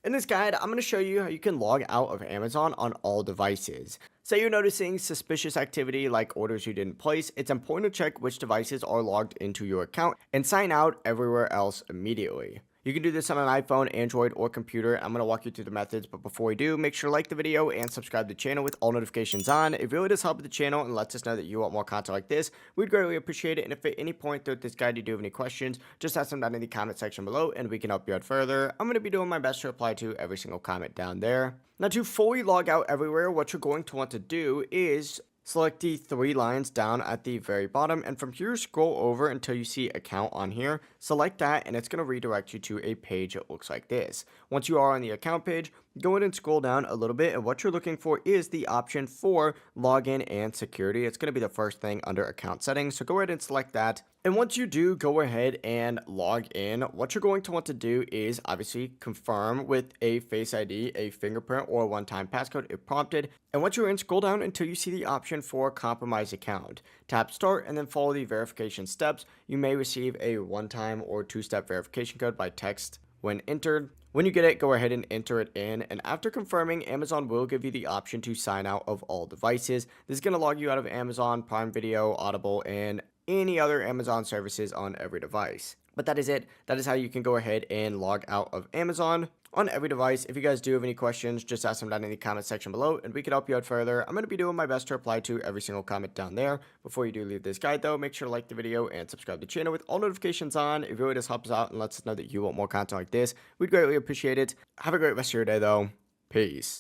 In this guide, I'm going to show you how you can log out of Amazon on all devices. Say you're noticing suspicious activity like orders you didn't place, it's important to check which devices are logged into your account and sign out everywhere else immediately. You can do this on an iPhone, Android, or computer. I'm going to walk you through the methods, but before we do, make sure to like the video and subscribe to the channel with all notifications on. It really does help the channel and lets us know that you want more content like this. We'd greatly appreciate it, and if at any point throughout this guide you do have any questions, just ask them down in the comment section below and we can help you out further. I'm going to be doing my best to reply to every single comment down there. Now, to fully log out everywhere, what you're going to want to do is select the three lines down at the very bottom, and from here scroll over until you see account on here. Select that and it's going to redirect you to a page that looks like this. Once you are on the account page, go ahead and scroll down a little bit, and what you're looking for is the option for login and security. It's going to be the first thing under account settings, so go ahead and select that. And once you do go ahead and log in, what you're going to want to do is obviously confirm with a Face ID, a fingerprint, or a one-time passcode if prompted. And once you're in, scroll down until you see the option for compromise account. Tap start and then follow the verification steps. You may receive a one-time or two-step verification code by text when entered. When you get it, go ahead and enter it in, and after confirming, Amazon will give you the option to sign out of all devices. This is going to log you out of Amazon, Prime Video, Audible, and any other Amazon services on every device. But that is it. That is how you can go ahead and log out of Amazon on every device. If you guys do have any questions, just ask them down in the comment section below and we can help you out further. I'm going to be doing my best to reply to every single comment down there. Before you do leave this guide though, make sure to like the video and subscribe to the channel with all notifications on. It really does help us out and lets us know that you want more content like this. We'd greatly appreciate it. Have a great rest of your day though. Peace.